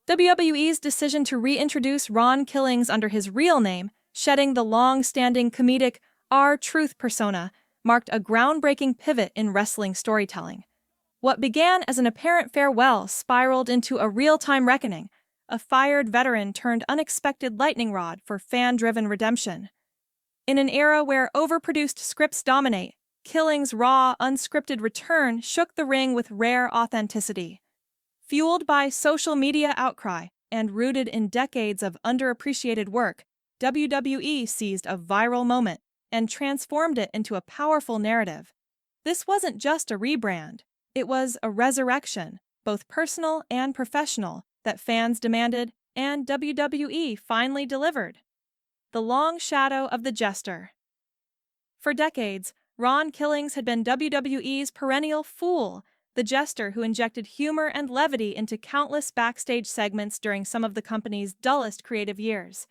WWE's decision to reintroduce Ron Killings under his real name, shedding the long-standing comedic R-Truth persona, marked a groundbreaking pivot in wrestling storytelling. What began as an apparent farewell spiraled into a real-time reckoning, a fired veteran turned unexpected lightning rod for fan-driven redemption. In an era where overproduced scripts dominate, Killings' raw, unscripted return shook the ring with rare authenticity. Fueled by social media outcry and rooted in decades of underappreciated work, WWE seized a viral moment and transformed it into a powerful narrative. This wasn't just a rebrand, it was a resurrection, both personal and professional, that fans demanded and WWE finally delivered. The long shadow of the jester. For decades, Ron Killings had been WWE's perennial fool, the jester who injected humor and levity into countless backstage segments during some of the company's dullest creative years.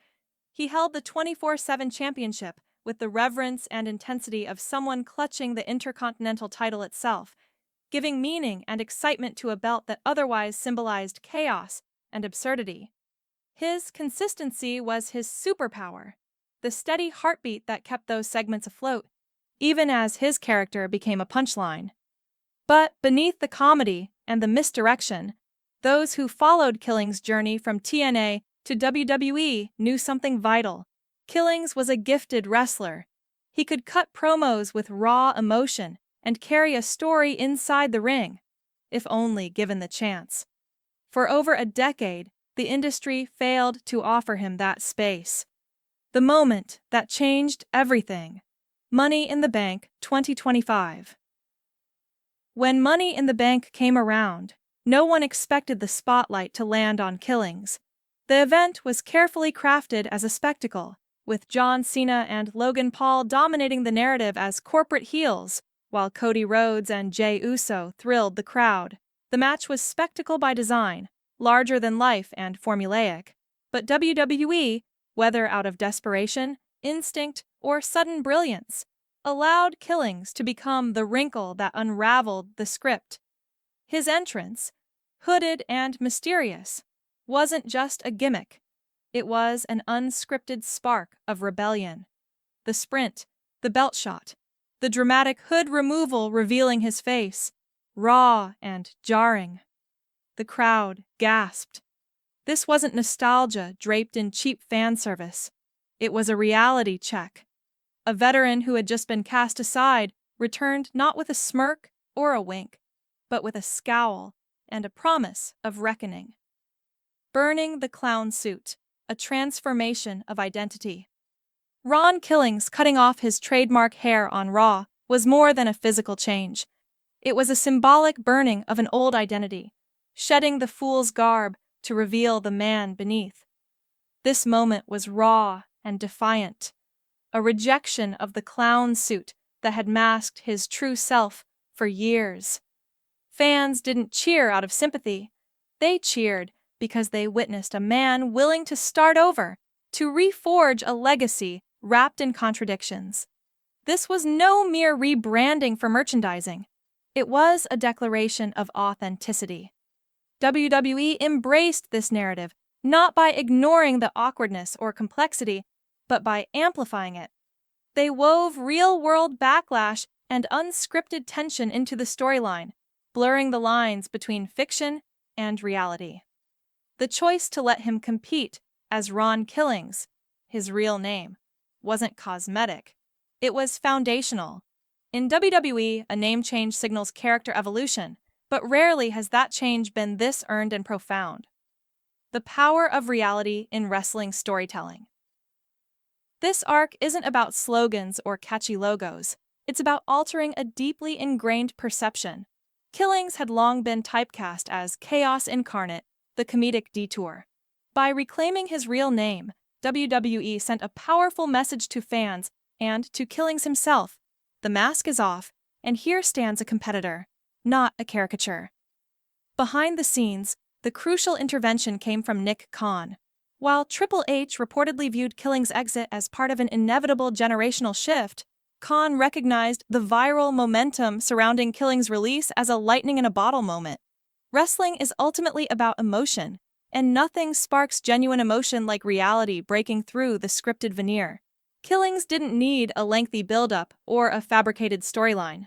He held the 24/7 championship with the reverence and intensity of someone clutching the Intercontinental title itself, giving meaning and excitement to a belt that otherwise symbolized chaos and absurdity. His consistency was his superpower, the steady heartbeat that kept those segments afloat, even as his character became a punchline. But beneath the comedy and the misdirection, those who followed Killings' journey from TNA to WWE knew something vital. Killings was a gifted wrestler. He could cut promos with raw emotion and carry a story inside the ring, if only given the chance. For over a decade, the industry failed to offer him that space. The moment that changed everything. Money in the Bank 2025. When Money in the Bank came around, no one expected the spotlight to land on Killings. The event was carefully crafted as a spectacle, with John Cena and Logan Paul dominating the narrative as corporate heels, while Cody Rhodes and Jey Uso thrilled the crowd. The match was spectacle by design, larger than life and formulaic. But WWE, whether out of desperation, instinct, or sudden brilliance, allowed Killings to become the wrinkle that unraveled the script. His entrance, hooded and mysterious, wasn't just a gimmick. It was an unscripted spark of rebellion. The sprint, the belt shot, the dramatic hood removal revealing his face, raw and jarring. The crowd gasped. This wasn't nostalgia draped in cheap fan service. It was a reality check. A veteran who had just been cast aside returned not with a smirk or a wink, but with a scowl and a promise of reckoning. Burning the clown suit, a transformation of identity. Ron Killings cutting off his trademark hair on Raw was more than a physical change. It was a symbolic burning of an old identity, shedding the fool's garb to reveal the man beneath. This moment was raw and defiant, a rejection of the clown suit that had masked his true self for years. Fans didn't cheer out of sympathy. They cheered because they witnessed a man willing to start over, to reforge a legacy wrapped in contradictions. This was no mere rebranding for merchandising. It was a declaration of authenticity. WWE embraced this narrative, not by ignoring the awkwardness or complexity, but by amplifying it. They wove real-world backlash and unscripted tension into the storyline, blurring the lines between fiction and reality. The choice to let him compete as Ron Killings, his real name, wasn't cosmetic. It was foundational. In WWE, a name change signals character evolution, but rarely has that change been this earned and profound. The power of reality in wrestling storytelling. This arc isn't about slogans or catchy logos. It's about altering a deeply ingrained perception. Killings had long been typecast as chaos incarnate, the comedic detour. By reclaiming his real name, WWE sent a powerful message to fans and to Killings himself. The mask is off, and here stands a competitor, not a caricature. Behind the scenes, the crucial intervention came from Nick Khan. While Triple H reportedly viewed Killings' exit as part of an inevitable generational shift, Khan recognized the viral momentum surrounding Killing's release as a lightning-in-a-bottle moment. Wrestling is ultimately about emotion, and nothing sparks genuine emotion like reality breaking through the scripted veneer. Killings didn't need a lengthy build-up or a fabricated storyline.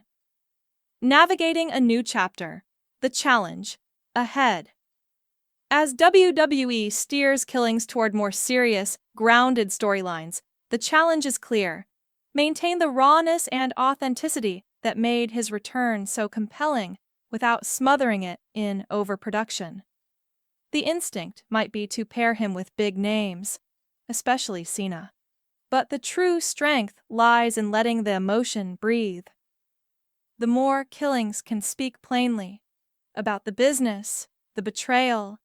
Navigating a new chapter. The challenge. Ahead. As WWE steers Killings toward more serious, grounded storylines, the challenge is clear. Maintain the rawness and authenticity that made his return so compelling without smothering it in overproduction. The instinct might be to pair him with big names, especially Cena. But the true strength lies in letting the emotion breathe. The more Killings can speak plainly about the business, the betrayal,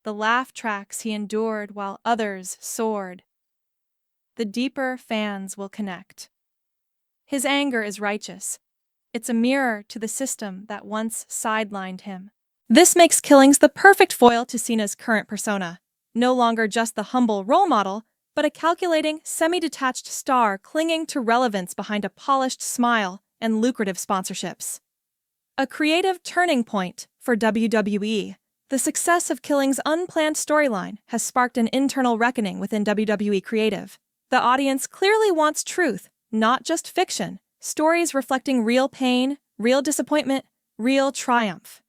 the laugh tracks he endured while others soared, the deeper fans will connect. His anger is righteous. It's a mirror to the system that once sidelined him. This makes Killings the perfect foil to Cena's current persona, no longer just the humble role model, but a calculating, semi-detached star clinging to relevance behind a polished smile and lucrative sponsorships. A creative turning point for WWE. The success of Killing's unplanned storyline has sparked an internal reckoning within WWE Creative. The audience clearly wants truth, not just fiction, stories reflecting real pain, real disappointment, real triumph.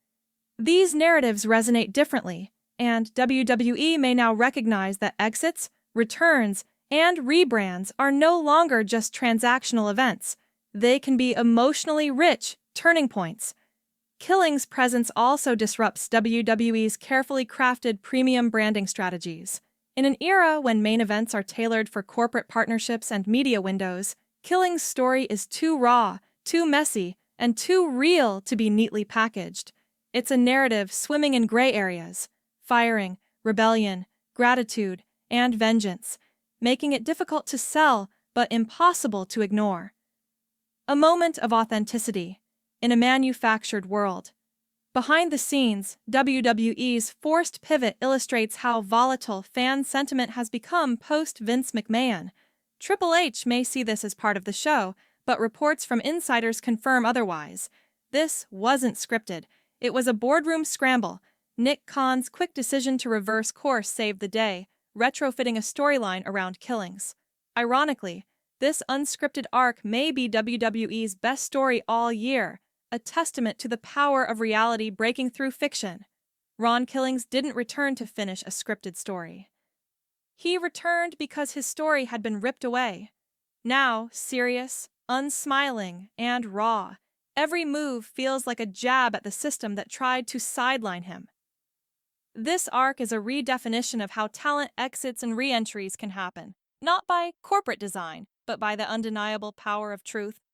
These narratives resonate differently, and WWE may now recognize that exits, returns, and rebrands are no longer just transactional events. They can be emotionally rich turning points. Killing's presence also disrupts WWE's carefully crafted premium branding strategies. In an era when main events are tailored for corporate partnerships and media windows, Killing's story is too raw, too messy, and too real to be neatly packaged. It's a narrative swimming in gray areas, firing, rebellion, gratitude, and vengeance, making it difficult to sell but impossible to ignore. A moment of authenticity in a manufactured world. Behind the scenes, WWE's forced pivot illustrates how volatile fan sentiment has become post-Vince McMahon. Triple H may see this as part of the show, but reports from insiders confirm otherwise. This wasn't scripted. It was a boardroom scramble. Nick Khan's quick decision to reverse course saved the day, retrofitting a storyline around Killings. Ironically, this unscripted arc may be WWE's best story all year, a testament to the power of reality breaking through fiction. Ron Killings didn't return to finish a scripted story. He returned because his story had been ripped away. Now, serious, unsmiling, and raw, every move feels like a jab at the system that tried to sideline him. This arc is a redefinition of how talent exits and re-entries can happen, not by corporate design, but by the undeniable power of truth.